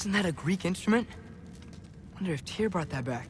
Isn't that a Greek instrument? Wonder if Tyr brought that back.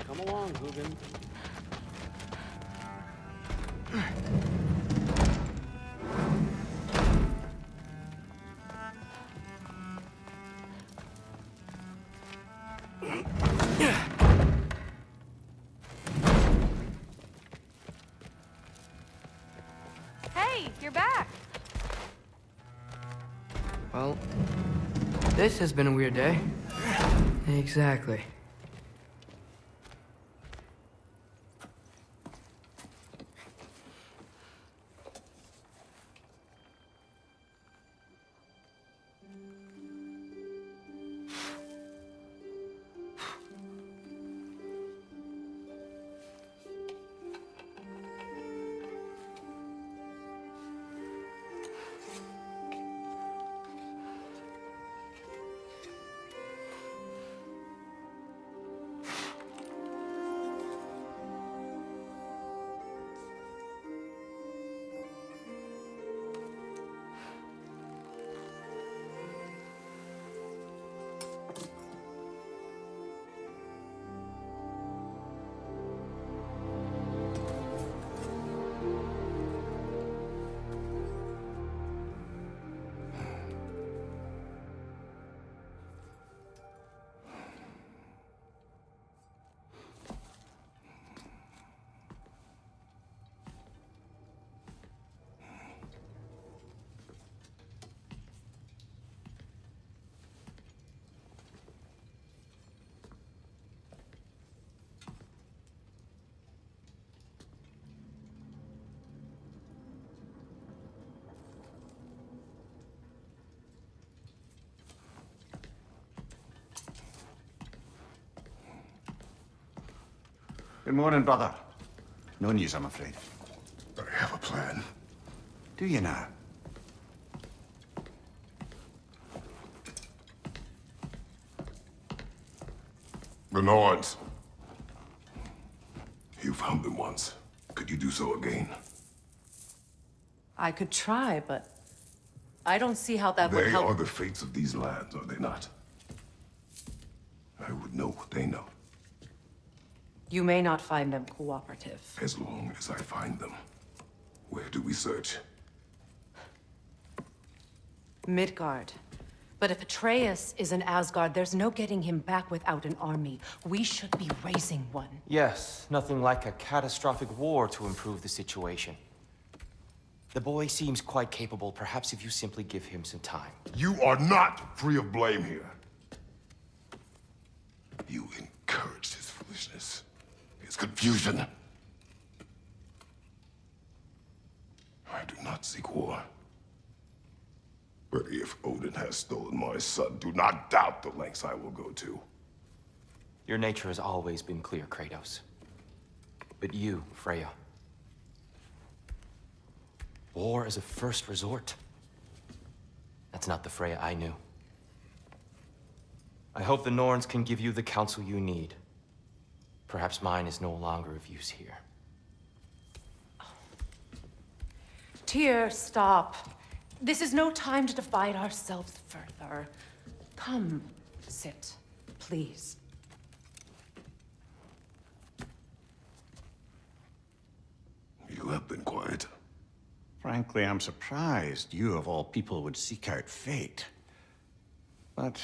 Come along, Hugin. Hey, you're back. Well, this has been a weird day. Exactly. Good morning, brother. No news, I'm afraid. I have a plan. Do you now? The Norns. You found them once. Could you do so again? I could try, but I don't see how that would They help. are the fates of these lands, are they not? I would know what they know, You may not find them cooperative. as long as I find them. Where do we search? Midgard. But if Atreus is in Asgard, there's no getting him back without an army. We should be raising one. Yes, nothing like a catastrophic war to improve the situation. The boy seems quite capable, perhaps if you simply give him some time. You are not free of blame here. You encouraged his foolishness, his confusion. I do not seek war. But if Odin has stolen my son, do not doubt the lengths I will go to. Your nature has always been clear, Kratos. But you, Freya. War is a first resort. That's not the Freya I knew. I hope the Norns can give you the counsel you need. Perhaps mine is no longer of use here. Tyr, stop. This is no time to divide ourselves further. Come, sit, please. You have been quiet. Frankly, I'm surprised you, of all people, would seek out fate. But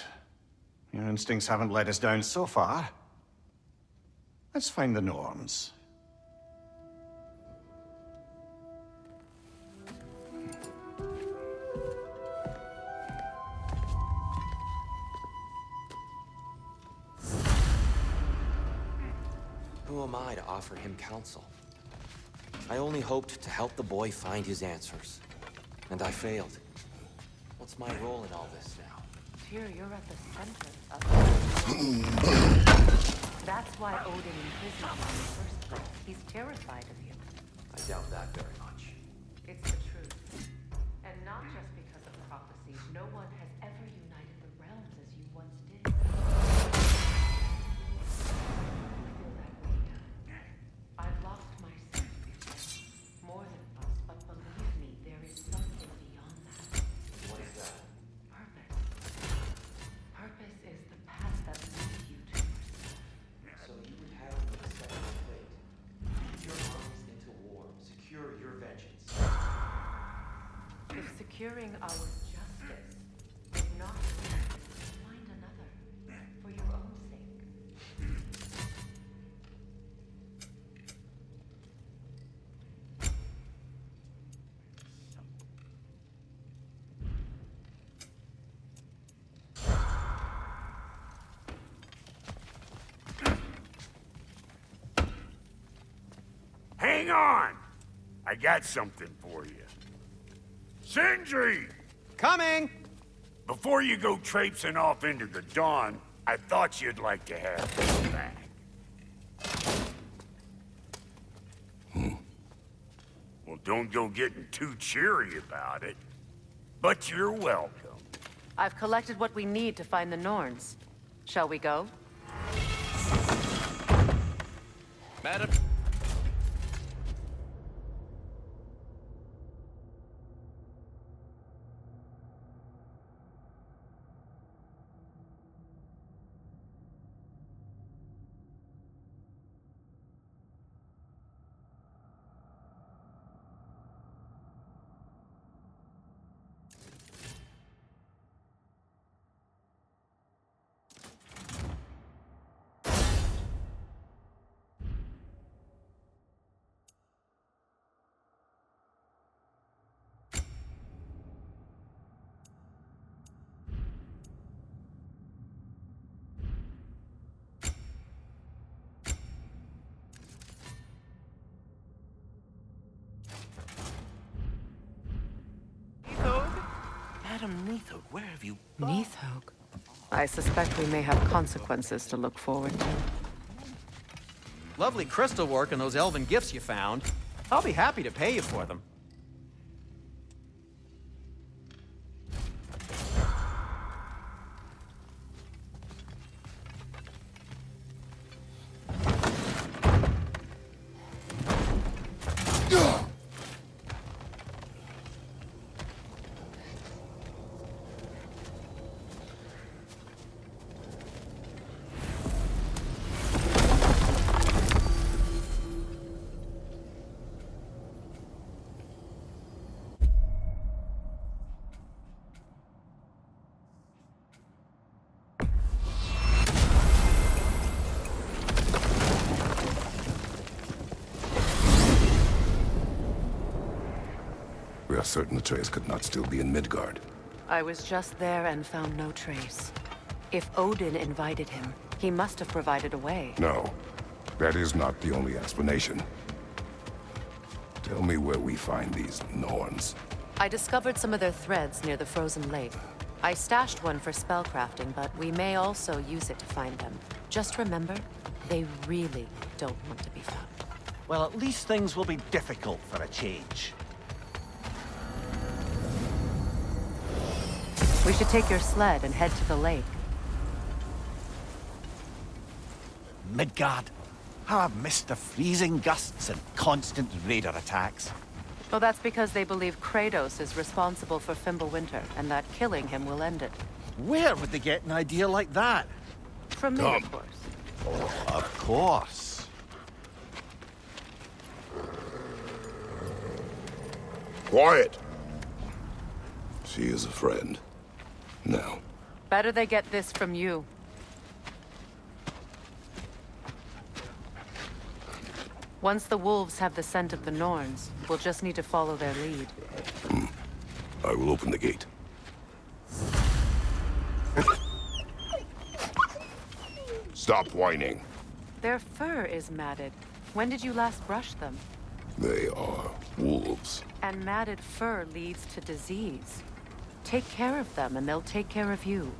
your instincts haven't let us down so far. Let's find the Norns. Who am I to offer him counsel? I only hoped to help the boy find his answers. And I failed. What's my role in all this now? Tyr, you're at the center of That's why Odin imprisoned you in the first place. He's terrified of you. I doubt that very much. It's the truth. And not just because of prophecies. No one has ever united the realms as you once did. Feel that way now. I've lost myself before. More than us, but believe me, there is something beyond that. What is that? Purpose. Purpose is the path that leads you to yourself. So you would have me accept your fate. Lead your armies into war. Secure your vengeance. If securing our justice is not enough, find another for your own sake. Hang on! I got something for you. Sindri! Coming! Before you go traipsing off into the dawn, I thought you'd like to have this back. Well, don't go getting too cheery about it. But you're welcome. I've collected what we need to find the Norns. Shall we go? Madam. Madam Neithog, where have you... Neithog. I suspect we may have consequences to look forward to. Lovely crystal work and those elven gifts you found. I'll be happy to pay you for them. We are certain Atreus could not still be in Midgard. I was just there and found no trace. If Odin invited him, he must have provided a way. No, that is not the only explanation. Tell me where we find these Norns. I discovered some of their threads near the frozen lake. I stashed one for spellcrafting, but we may also use it to find them. Just remember, they really don't want to be found. Well, at least things will be difficult for a change. We should take your sled and head to the lake. Midgard. How I've missed the freezing gusts and constant raider attacks. Well, that's because they believe Kratos is responsible for Fimbulwinter, and that killing him will end it. Where would they get an idea like that? From me, of course. Of course. Quiet! She is a friend. Now. Better they get this from you. Once the wolves have the scent of the Norns, we'll just need to follow their lead. I will open the gate. Stop whining. Their fur is matted. When did you last brush them? They are wolves. And matted fur leads to disease. Take care of them, and they'll take care of you.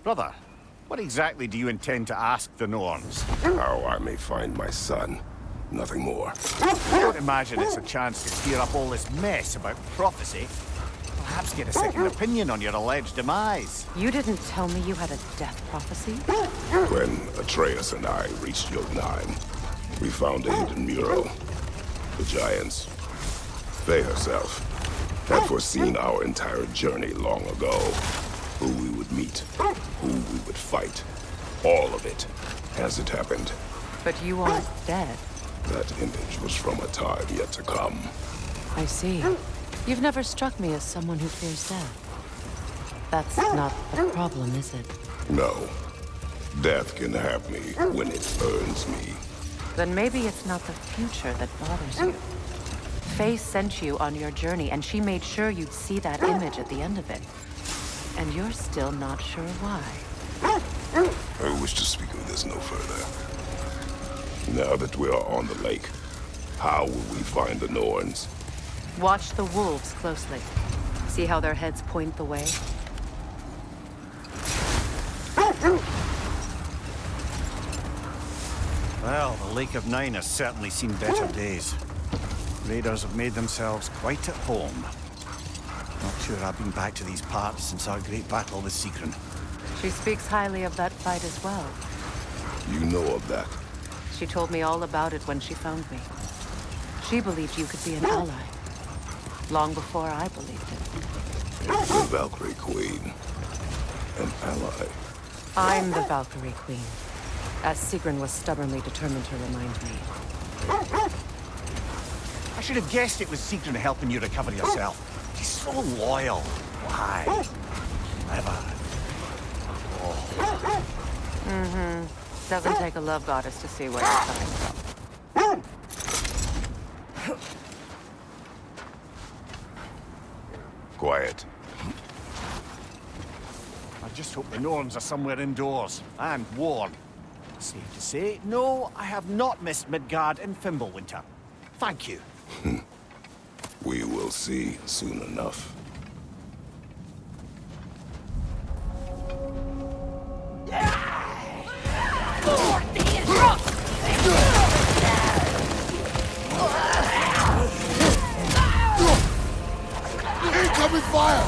Brother, what exactly do you intend to ask the Norns? How I may find my son. Nothing more. I don't imagine it's a chance to clear up all this mess about prophecy. Perhaps get a second opinion on your alleged demise. You didn't tell me you had a death prophecy? When Atreus and I reached Jotunheim, we found a hidden mural. The giants, Freya herself, had foreseen our entire journey long ago. Who we would meet, who we would fight. All of it, as it happened. But you aren't dead. That image was from a time yet to come. I see. You've never struck me as someone who fears death. That's not the problem, is it? No. Death can have me when it earns me. Then maybe it's not the future that bothers you. Faye sent you on your journey, and she made sure you'd see that image at the end of it. And you're still not sure why. I wish to speak of this no further. Now that we are on the lake, how will we find the Norns? Watch the wolves closely. See how their heads point the way? Well, the Lake of Nine has certainly seen better days. Raiders have made themselves quite at home. Not sure I've been back to these parts since our great battle with Sigrun. She speaks highly of that fight as well. You know of that. She told me all about it when she found me. She believed you could be an ally. Long before I believed it. The Valkyrie Queen. An ally. I'm the Valkyrie Queen. As Sigrun was stubbornly determined to remind me. I should have guessed it was Sigrun helping you recover yourself. She's so loyal. Why? Clever. Mm-hmm. Doesn't take a love goddess to see where you're coming from. Quiet. I just hope the Norns are somewhere indoors and warm. Safe to say, no, I have not missed Midgard in Fimbulwinter. Thank you. We will see soon enough. Incoming fire!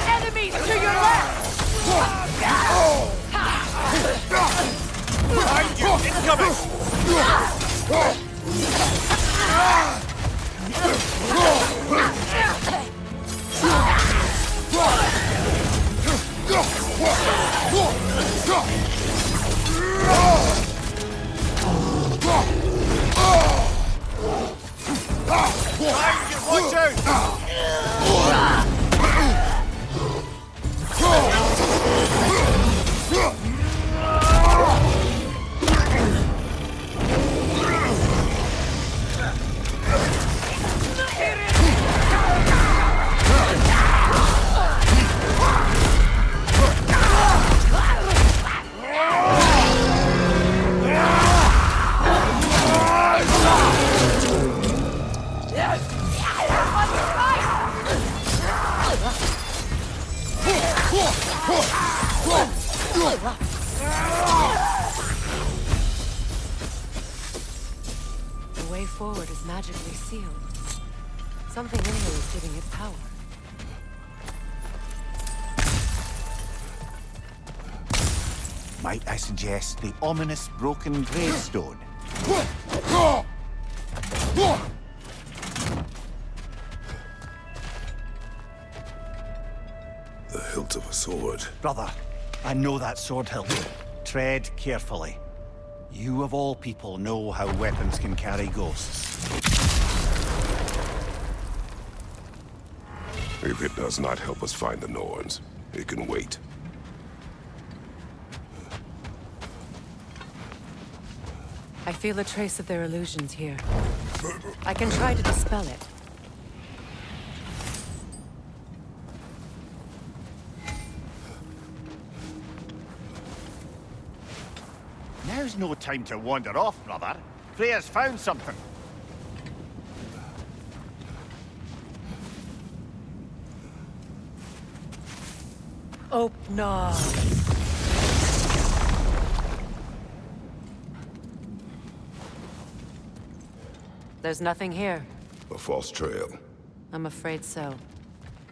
Enemies to your left! Behind you! Incoming! Behind you! Watch out! The way forward is magically sealed. Something in here is giving it power. Might I suggest the ominous broken gravestone? The hilt of a sword. Brother, I know that sword hilt. Tread carefully. You of all people know how weapons can carry ghosts. If it does not help us find the Norns, it can wait. I feel a trace of their illusions here. I can try to dispel it. Now's no time to wander off, brother. Freya's found something. Open. There's nothing here. A false trail. I'm afraid so.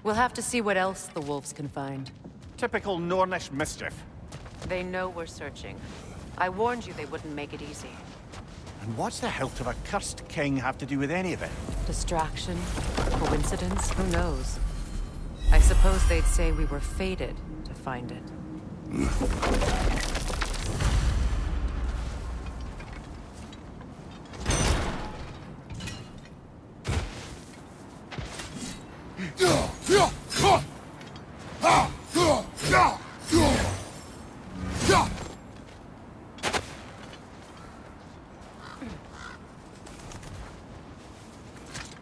We'll have to see what else the wolves can find. Typical Nornish mischief. They know we're searching. I warned you they wouldn't make it easy. And what's the hilt of a cursed king have to do with any of it? Distraction? Coincidence? Who knows? I suppose they'd say we were fated to find it.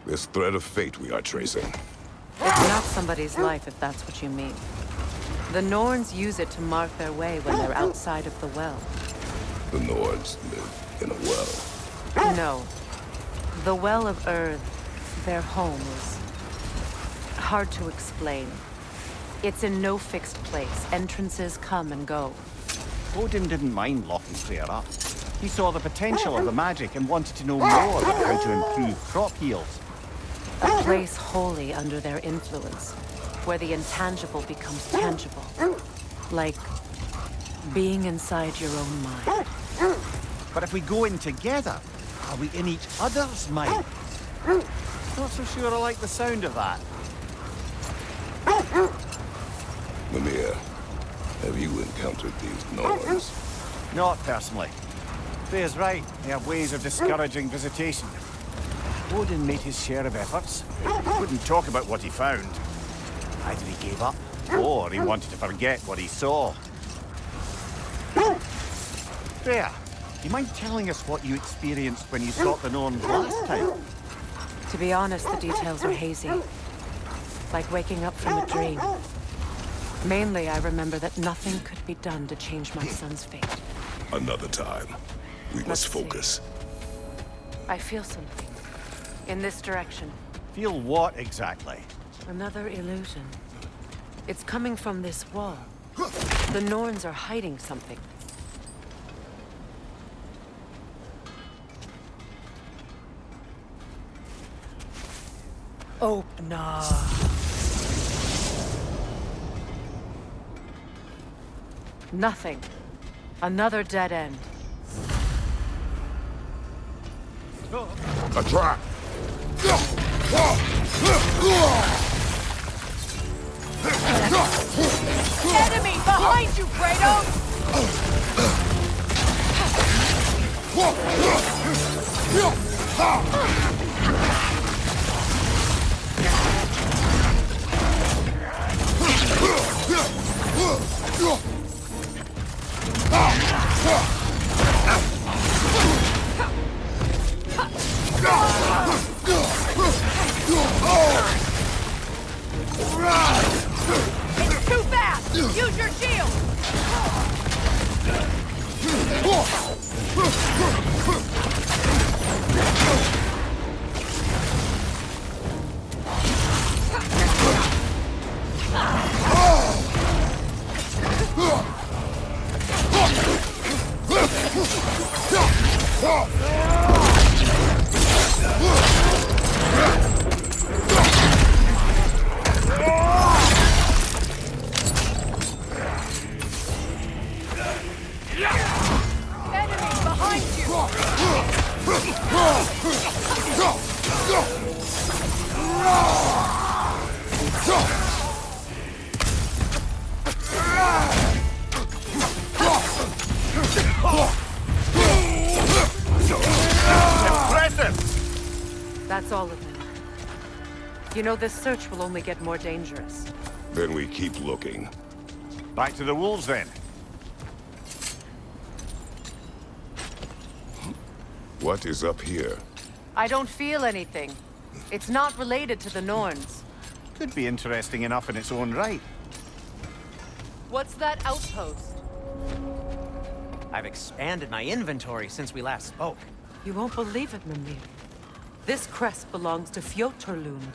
This thread of fate we are tracing. It's not somebody's life, if that's what you mean. The Norns use it to mark their way when they're outside of the well. The Norns live in a well. No. The Well of Earth, their home, is hard to explain. It's in no fixed place. Entrances come and go. Odin didn't mind locking Freya up. He saw the potential of the magic and wanted to know more about how to improve crop yields. A place wholly under their influence, where the intangible becomes tangible. Like being inside your own mind. But if we go in together, are we in each other's mind? Not so sure I like the sound of that. Mimir, have you encountered these Norns? Not personally. Freya's right. They have ways of discouraging visitation. Odin made his share of efforts. Wouldn't talk about what he found. Either he gave up, or he wanted to forget what he saw. Freya, do you mind telling us what you experienced when you sought the Norns last time? To be honest, the details are hazy. Like waking up from a dream. Mainly, I remember that nothing could be done to change my son's fate. Another time. We must focus. I feel something. In this direction. Feel what exactly? Another illusion. It's coming from this wall. The Norns are hiding something. Open up. Nothing. Another dead end. A trap! Enemy behind you, Kratos! It's too fast! Use your shield! Enemy behind Impressive! That's all of them. You know, this search will only get more dangerous. Then we keep looking. Back to the wolves, then. What is up here? I don't feel anything. It's not related to the Norns. Could be interesting enough in its own right. What's that outpost? I've expanded my inventory since we last spoke. You won't believe it, Mimir. This crest belongs to Fjoturlund.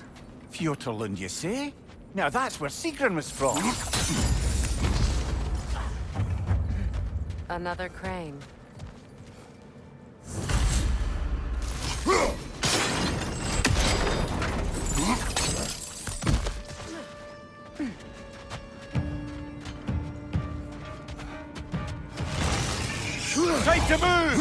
Fjoturlund, you say? Now that's where Sigrun was from. Another crane. Time to move!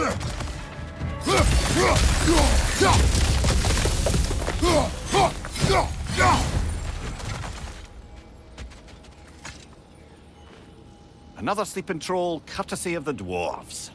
Another sleeping troll, courtesy of the dwarves.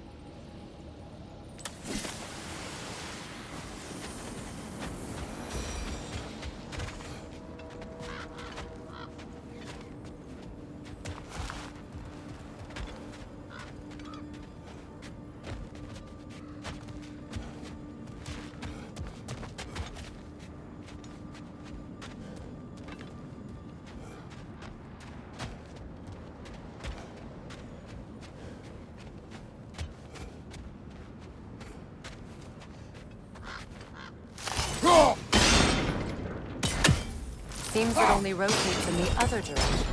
Seems it only rotates in the other direction.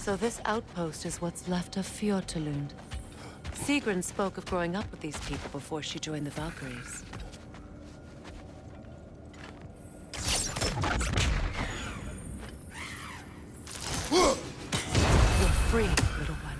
So this outpost is what's left of Fjoturlund. Sigrun spoke of growing up with these people before she joined the Valkyries. You're free, little one.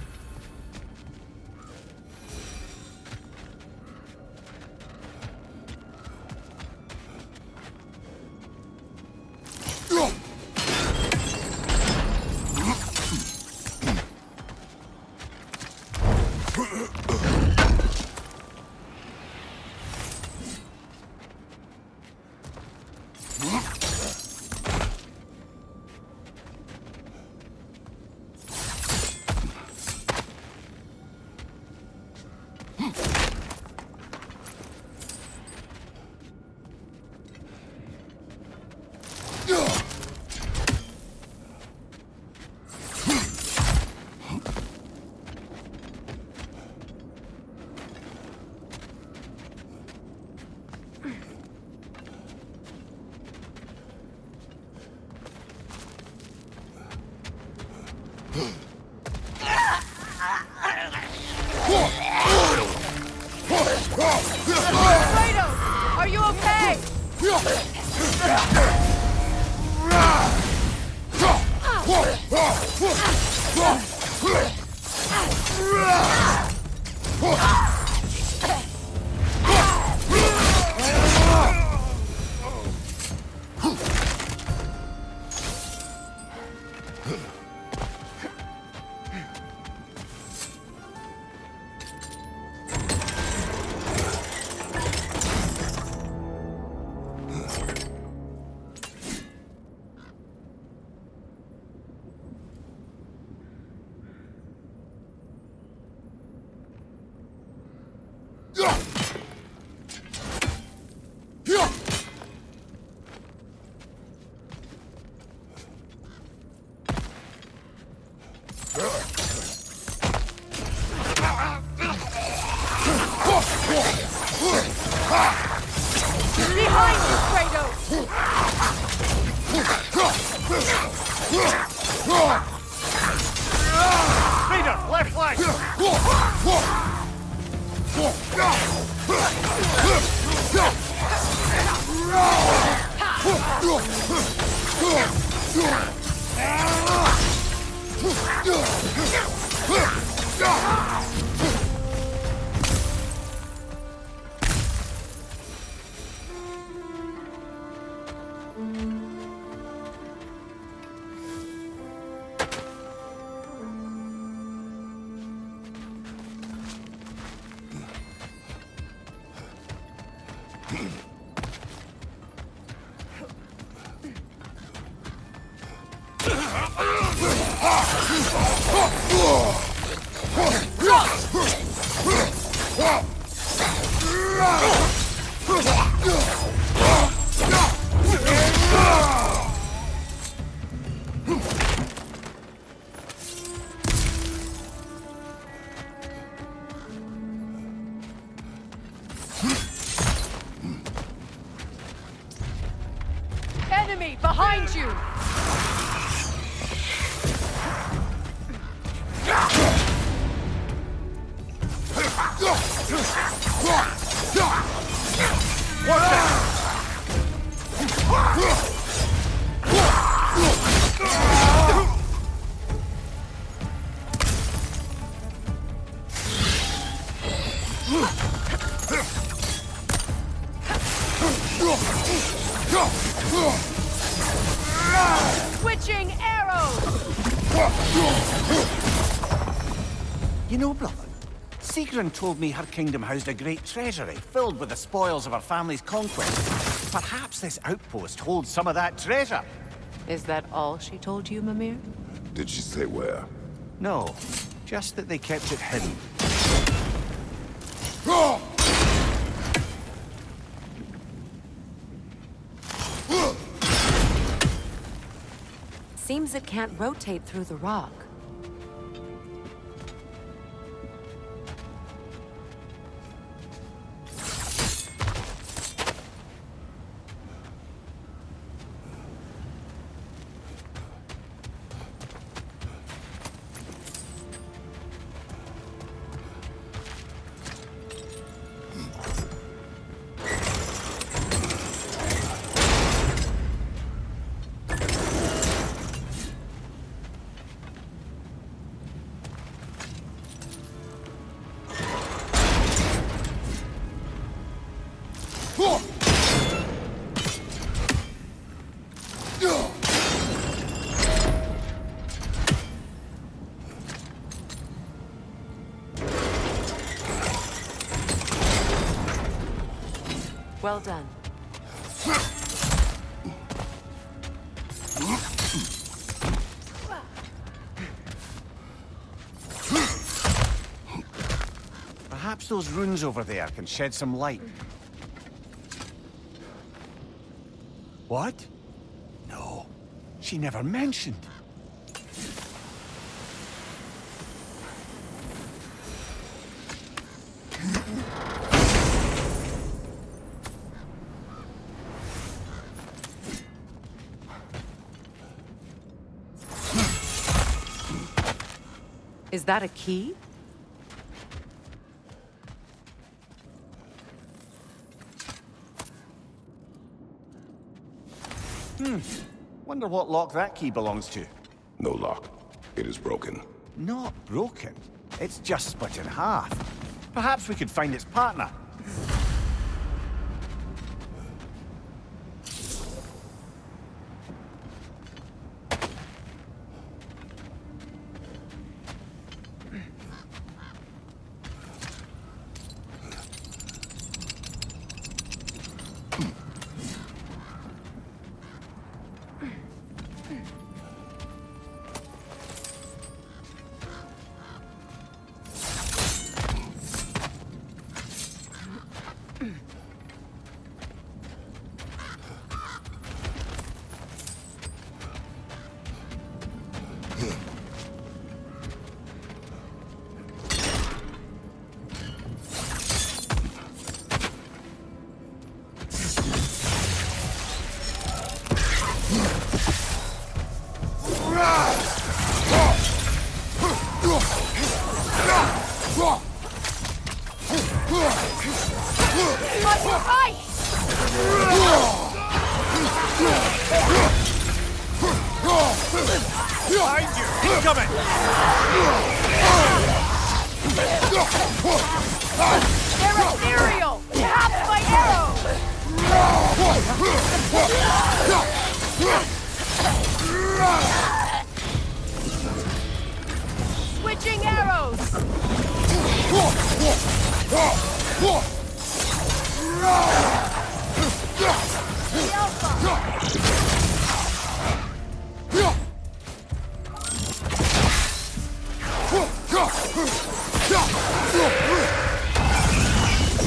Kratos, are you okay? Behind you, Kratos! Raider, left leg! Enemy behind you! Switching arrows! You know, brother, Sigrun told me her kingdom housed a great treasury filled with the spoils of her family's conquest. Perhaps this outpost holds some of that treasure. Is that all she told you, Mimir? Did she say where? No, just that they kept it hidden. Seems it can't rotate through the rock. Well done. Perhaps those runes over there can shed some light. What? No, she never mentioned. Is that a key? Wonder what lock that key belongs to. No lock. It is broken. Not broken. It's just split in half. Perhaps we could find its partner. Switching arrows!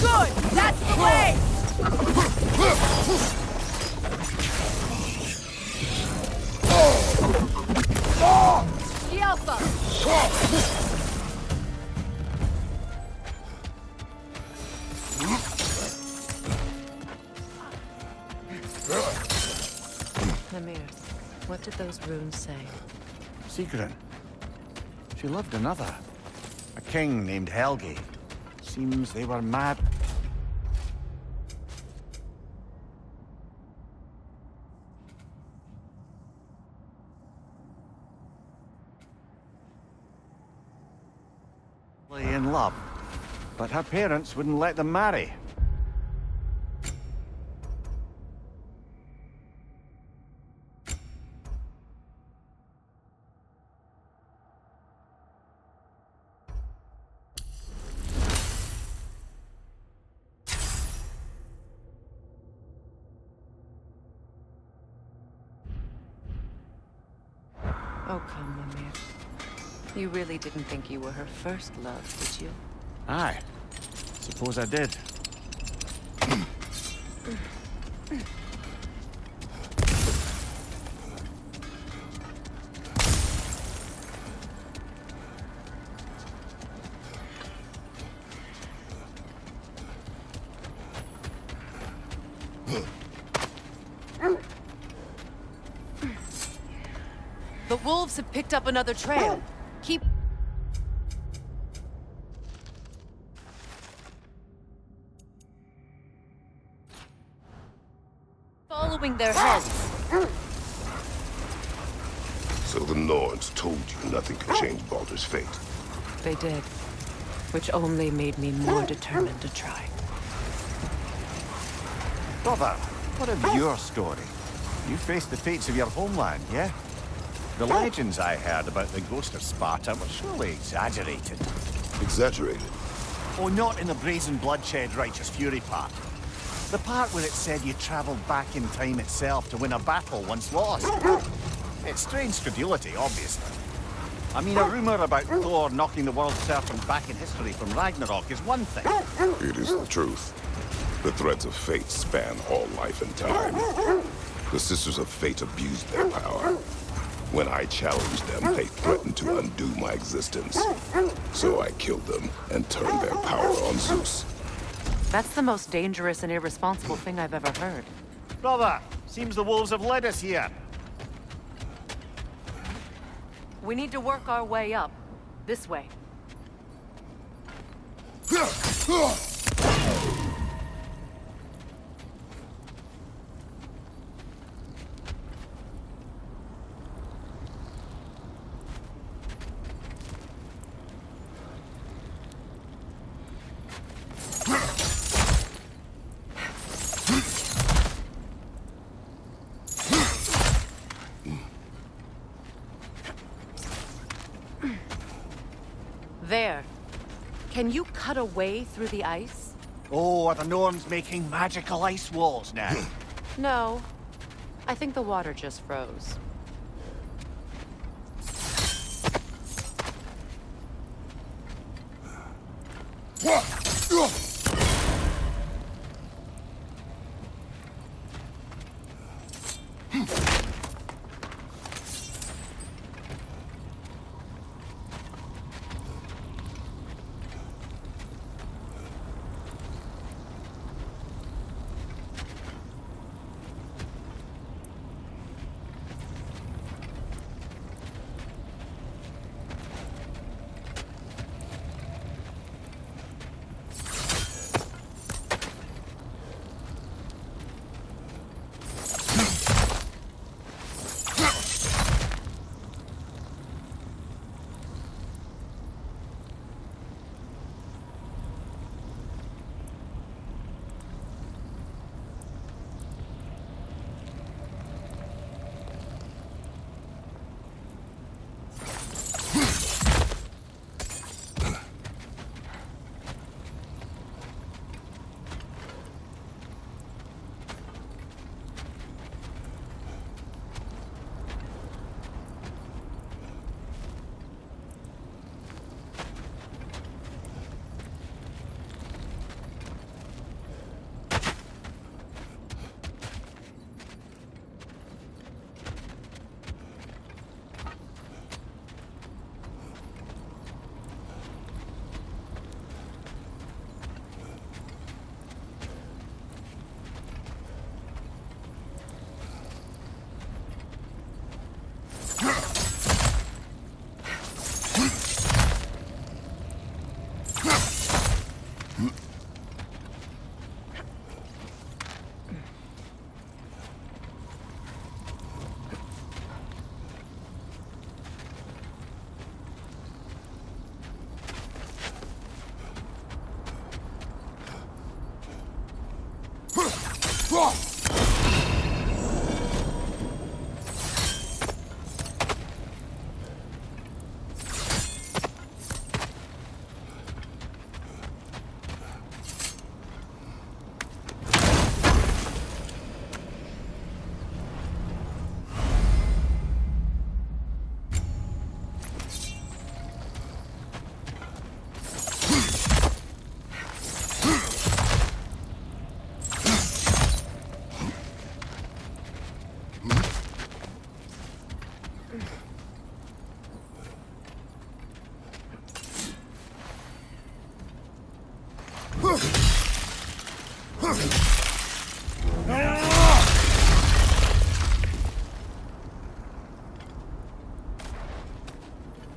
Good! That's the way! The Alpha! Mimir, what did those runes say? Sigrun. She loved another. A king named Helgi. Seems they were mad. In love. But her parents wouldn't let them marry. Oh, come, Mimir. You really didn't think you were her first love, did you? Aye. Suppose I did. The wolves have picked up another trail. Keep... following their heads. So the Norns told you nothing could change Baldur's fate. They did. Which only made me more determined to try. Brother, what of your story? You faced the fates of your homeland, yeah? The legends I heard about the ghost of Sparta were surely exaggerated. Exaggerated? Oh, not in the brazen bloodshed righteous fury part. The part where it said you traveled back in time itself to win a battle once lost. It's strange credulity, obviously. I mean, a rumor about Thor knocking the world serpent back in history from Ragnarok is one thing. It is the truth. The threads of fate span all life and time. The Sisters of Fate abused their power. When I challenged them, they threatened to undo my existence. So I killed them and turned their power on Zeus. That's the most dangerous and irresponsible thing I've ever heard. Brother, seems the wolves have led us here. We need to work our way up. This way. There. Can you cut a way through the ice? Oh, are the Norns making magical ice walls now? No. I think the water just froze.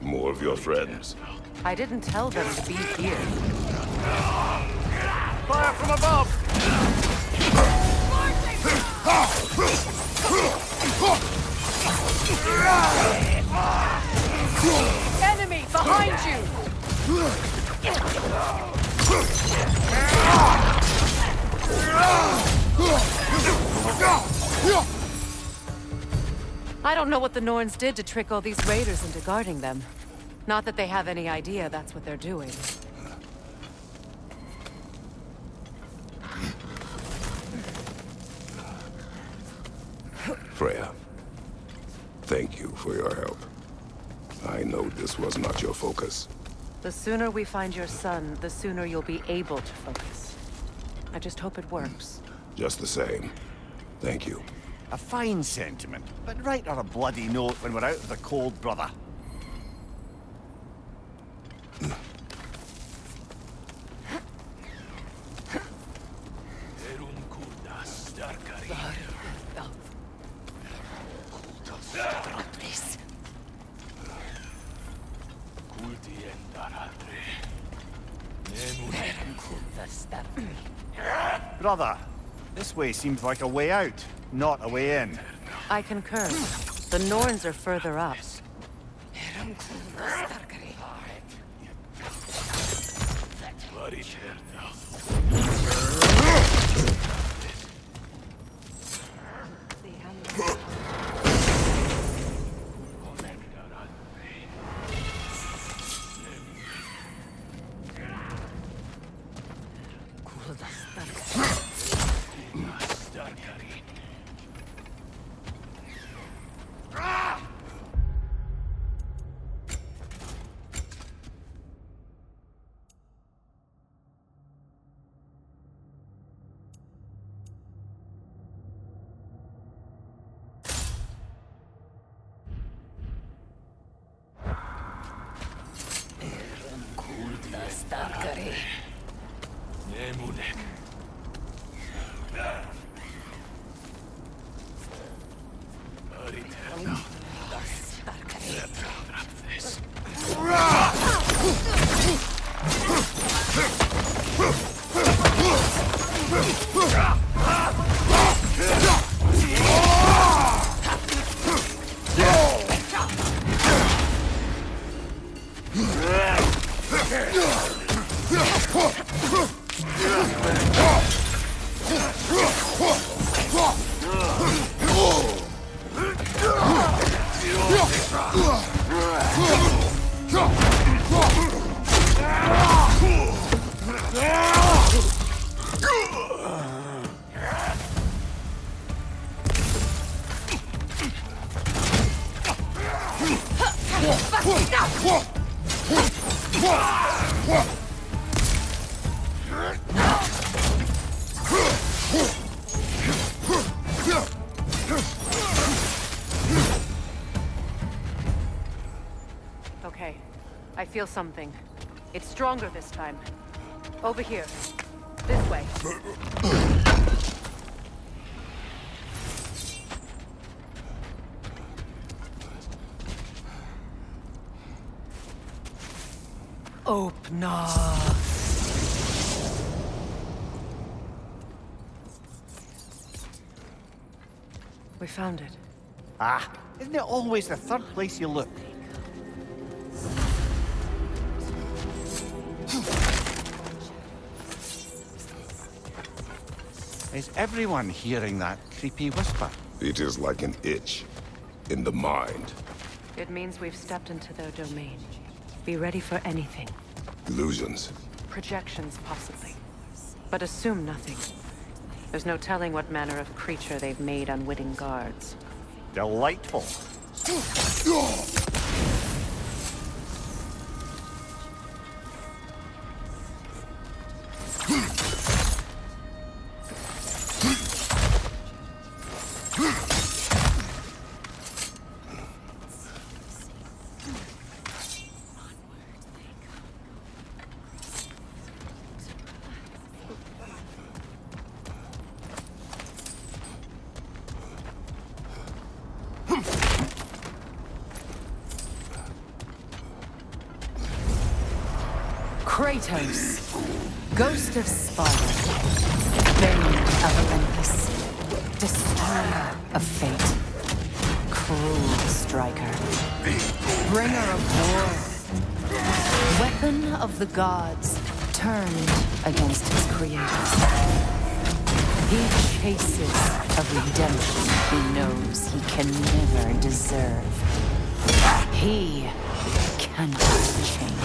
More of your friends. I didn't tell them to be here. Fire from above! Enemy behind you! I don't know what the Norns did to trick all these raiders into guarding them. Not that they have any idea that's what they're doing. Freya, thank you for your help. I know this was not your focus. The sooner we find your son, the sooner you'll be able to focus. I just hope it works. Just the same, thank you. A fine sentiment, but write her a bloody note when we're out of the cold, brother. Brother, this way seems like a way out, not a way in. I concur. The Norns are further up. Okay, I feel something. It's stronger this time. Over here. This way. Opna. We found it. Ah, isn't it always the third place you look? Is everyone hearing that creepy whisper? It is like an itch in the mind. It means we've stepped into their domain. Be ready for anything. Illusions. Projections, possibly. But assume nothing. There's no telling what manner of creature they've made unwitting guards. Delightful. Kratos, Ghost of Sparta, Bane of Olympus, Destroyer of Fate, Cruel Striker, Bringer of War, Weapon of the Gods, turned against his creators. He chases a redemption he knows he can never deserve. He cannot change.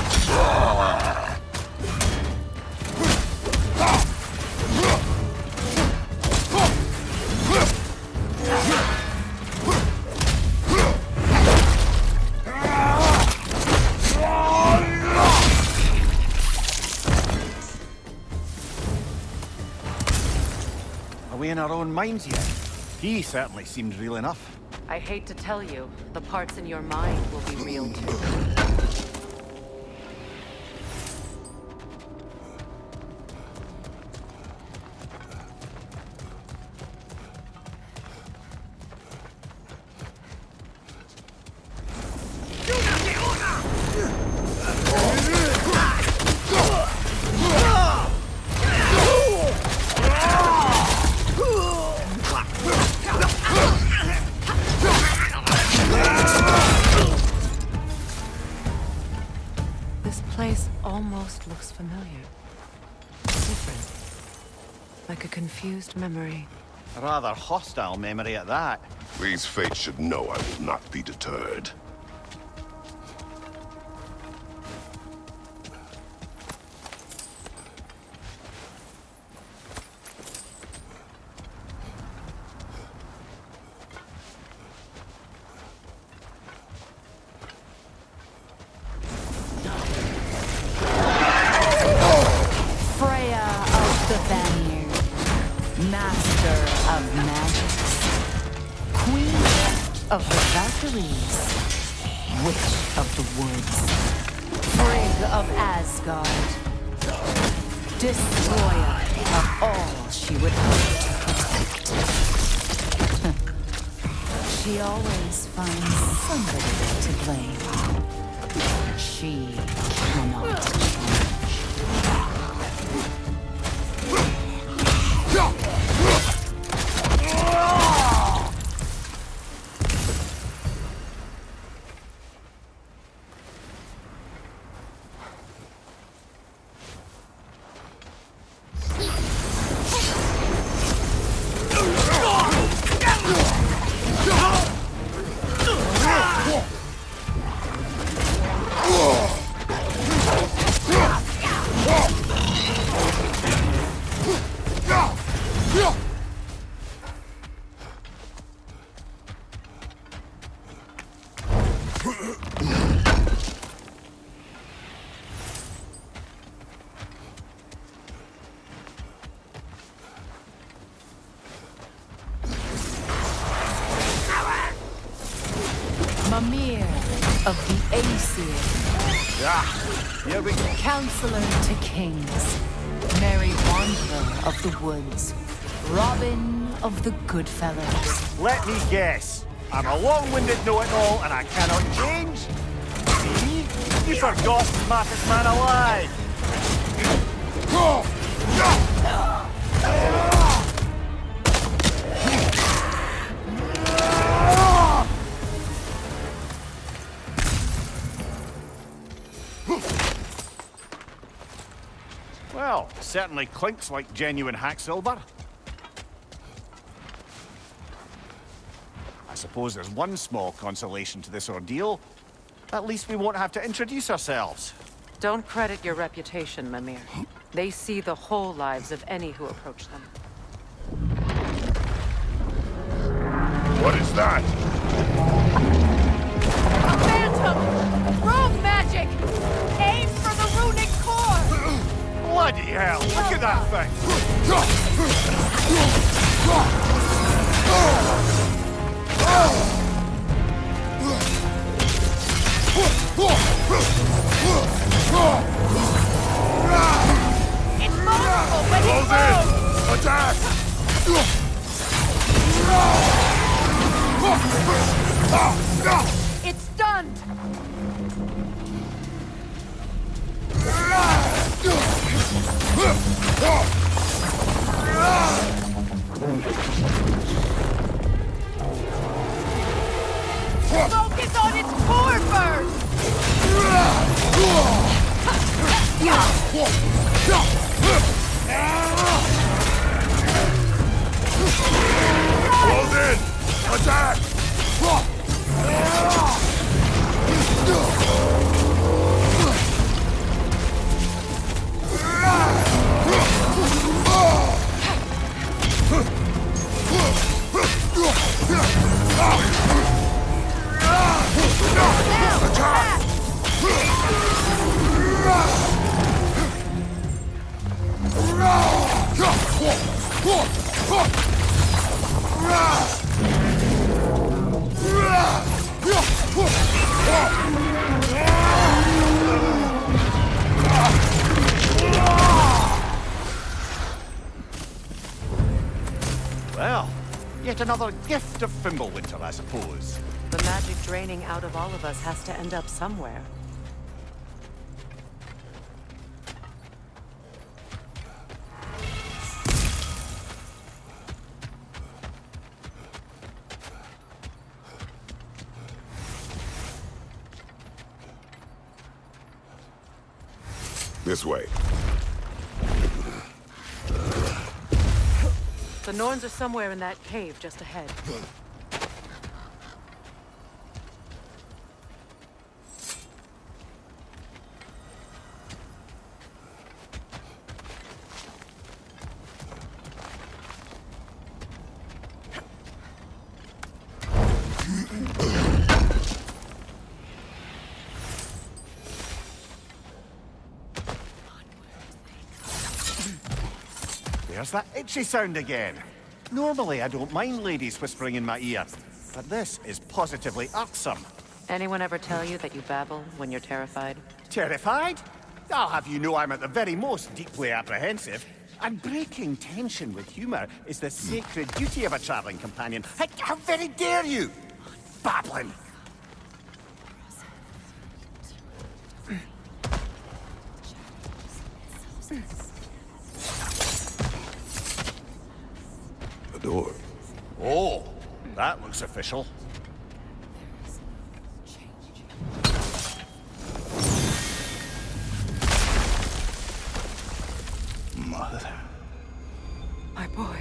Are we in our own minds yet? He certainly seems real enough. I hate to tell you, the parts in your mind will be real too. almost looks familiar. Different. Like a confused memory. A rather hostile memory at that. These fates should know I will not be deterred. Freya of the Vanir, master of magics, queen of the Valkyries, witch of the woods, Frigg of Asgard, destroyer of all she would hope to protect. She always finds somebody to blame. She cannot change. Mimir of the Aesir. Here we go. Counselor to kings. Merry wanderer of the woods. Robin of the Goodfellows. Let me guess. I'm a long-winded know-it-all and I cannot change? See? You forgot smartest man alive. Well, certainly clinks like genuine hack silver. I suppose there's one small consolation to this ordeal. At least we won't have to introduce ourselves. Don't credit your reputation, Mimir. They see the whole lives of any who approach them. What is that? A phantom! Rogue magic! Aim for the runic core! Bloody hell, look at that thing! It's vulnerable when it moves! Attack! It's stunned! Focus on its core first! Close in! Attack! Well, yet another gift of Fimbulwinter, I suppose. The magic draining out of all of us has to end up somewhere. This way. The Norns are somewhere in that cave just ahead. There's that itchy sound again. Normally, I don't mind ladies whispering in my ear, but this is positively irksome. Anyone ever tell you that you babble when you're terrified? Terrified? I'll have you know I'm at the very most deeply apprehensive. And breaking tension with humor is the sacred duty of a traveling companion. How very dare you? Babbling! A door. Oh, that looks official. Mother. My boy.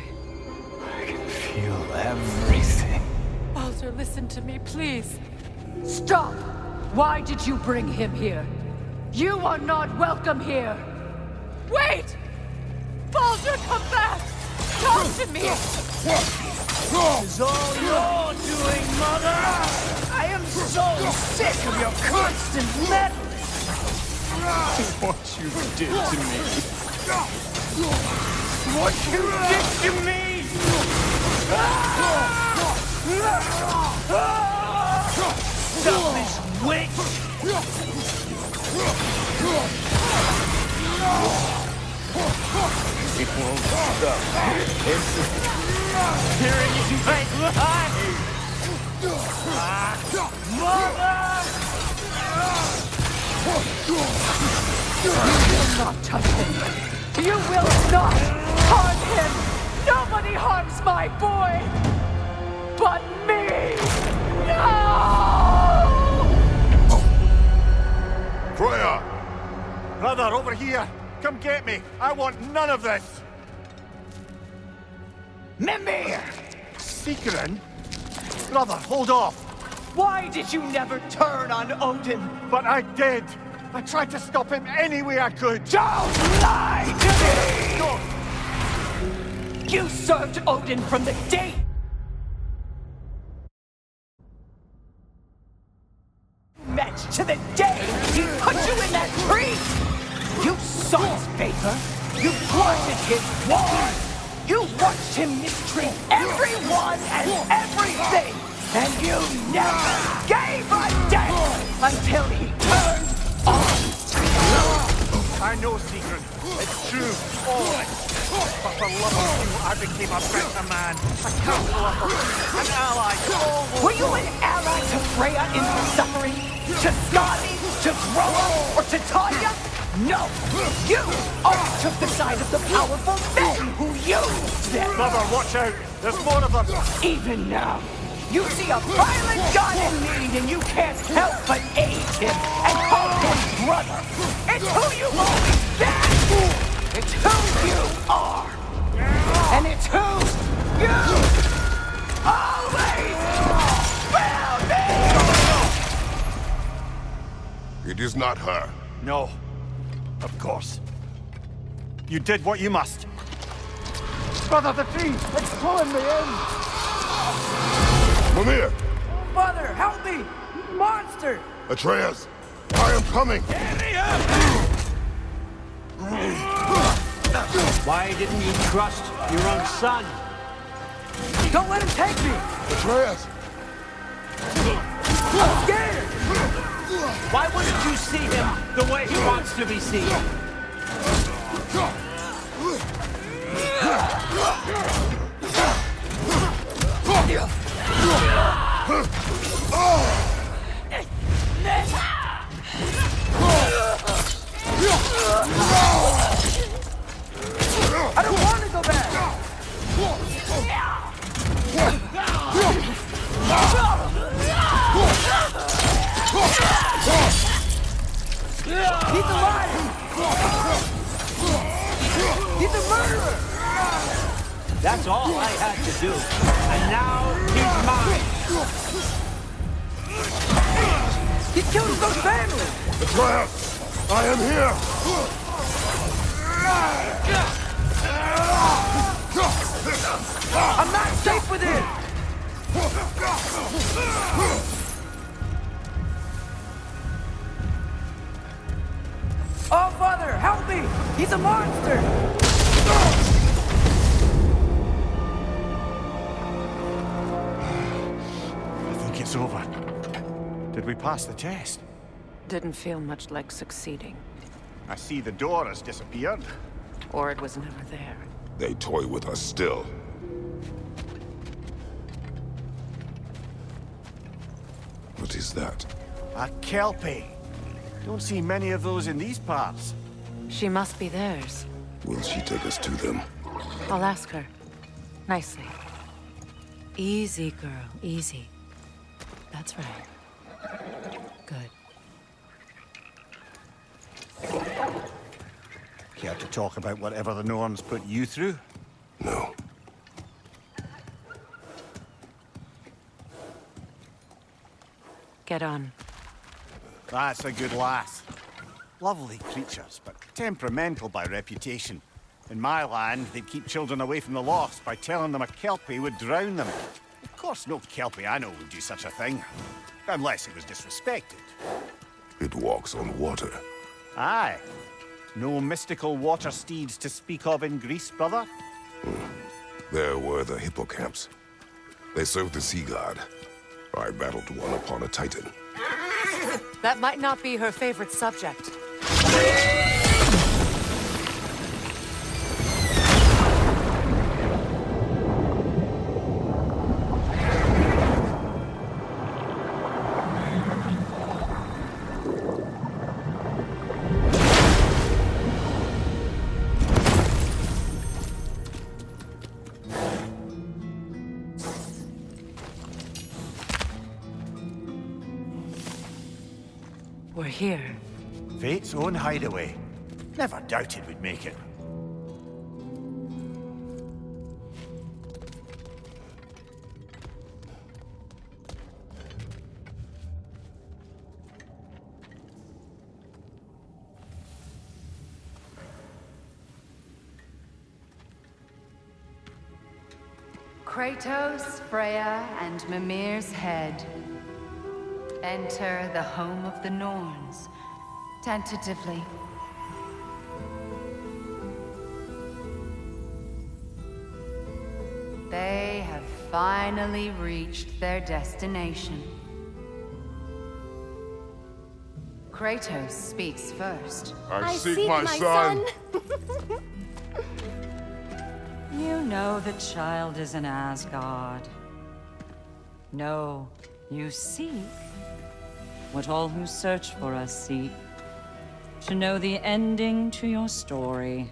I can feel everything. Baldur, listen to me, please. Stop! Why did you bring him here? You are not welcome here! Wait! Baldur, come back! Talk to me! This is all your doing, Mother! I am so sick of your constant meddling! What you did to me! What you did to me! Selfish witch! It won't stop. It's tearing into my life! Mother! You will not touch him! You will not harm him! Nobody harms my boy! But me! No! Freya! Brother, over here! Come get me! I want none of this! Mimir! Secret? Brother, hold off! Why did you never turn on Odin? But I did! I tried to stop him any way I could! Don't lie to me! You served Odin from the day you met to the day he put you in that tree! You saw his favor! You thwarted his war! You watched him mistreat everyone and everything! And you never gave a damn until he turned on! I know, Secret. It's true. All of it. But for love of you, I became a better man. A counselor, an ally. Were you an ally to Freya in her suffering? To Skadi? To Brok? Or to Tanya? No! You always took the side of the powerful men who used them! Brother, watch out! There's more of them! Even now, you see a violent god in need and you can't help but aid him and call him brother! It's who you've always been! It's who you are! And it's who you always will be! It is not her. No. Of course. You did what you must. Brother, the tree! It's pulling me in! Mimir! Mother, help me! Monster! Atreus! I am coming! Why didn't you trust your own son? Don't let him take me! Atreus! I'm scared! Why wouldn't you see him the way he wants to be seen? I don't want to go back! He's alive! That's all I had to do. And now he's mine. He killed his own family! Atreus! I am here! I'm not safe with him! Oh, Father, help me! He's a monster! I think it's over. Did we pass the test? Didn't feel much like succeeding. I see the door has disappeared. Or it was never there. They toy with us still. What is that? A Kelpie. Don't see many of those in these parts. She must be theirs. Will she take us to them? I'll ask her. Nicely. Easy, girl. Easy. That's right. Good. Care to talk about whatever the Norns put you through? No. Get on. That's a good lass. Lovely creatures, but temperamental by reputation. In my land, they'd keep children away from the lost by telling them a Kelpie would drown them. Of course, no Kelpie I know would do such a thing. Unless it was disrespected. It walks on water. Aye. No mystical water steeds to speak of in Greece, brother? There were the hippocamps. They served the sea god. I battled one upon a titan. That might not be her favorite subject. We're here. Fate's own hideaway. Never doubted we'd make it. Kratos, Freya, and Mimir's head. Enter the home of the Norns, tentatively. They have finally reached their destination. Kratos speaks first. I seek my son. You know the child is in Asgard. No, you seek what all who search for us seek. To know the ending to your story.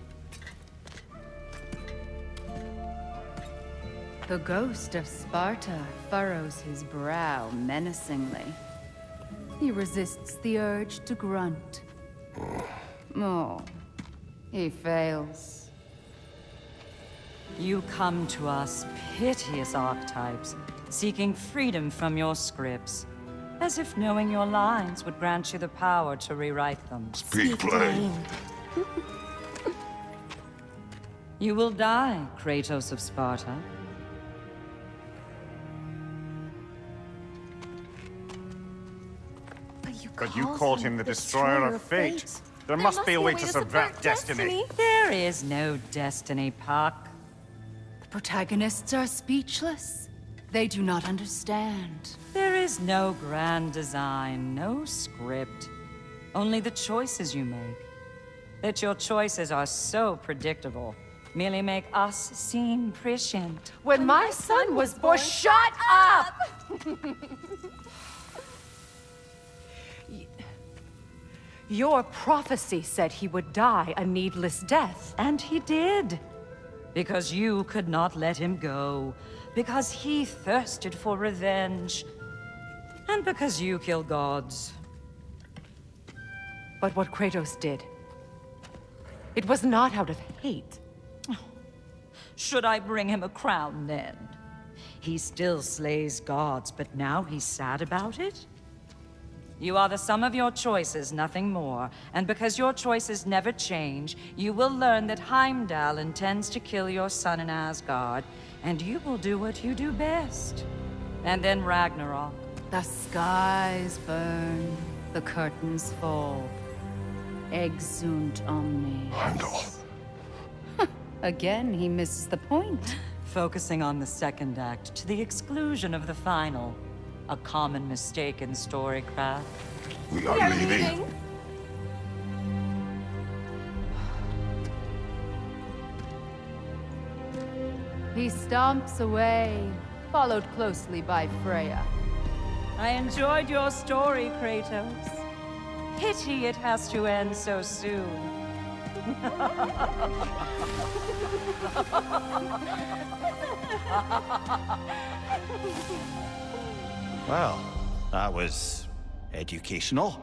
The ghost of Sparta furrows his brow menacingly. He resists the urge to grunt. Oh, he fails. You come to us, piteous archetypes, seeking freedom from your scripts. As if knowing your lines would grant you the power to rewrite them. Speak plain. You will die, Kratos of Sparta. But you called him the destroyer of fate. There must be a way to subvert destiny. There is no destiny, Puck. The protagonists are speechless. They do not understand. There is no grand design, no script. Only the choices you make. That your choices are so predictable, merely make us seem prescient. When my son was born, shut up! Your prophecy said he would die a needless death. And he did. Because you could not let him go. Because he thirsted for revenge. And because you kill gods. But what Kratos did, it was not out of hate. Should I bring him a crown then? He still slays gods, but now he's sad about it? You are the sum of your choices, nothing more. And because your choices never change, you will learn that Heimdall intends to kill your son in Asgard, and you will do what you do best. And then Ragnarok. The skies burn, the curtains fall. Exunt omnes. Heimdall. Again, he misses the point. Focusing on the second act to the exclusion of the final. A common mistake in storycraft. We are leaving. He stomps away, followed closely by Freya. I enjoyed your story, Kratos. Pity it has to end so soon. Well, that was educational.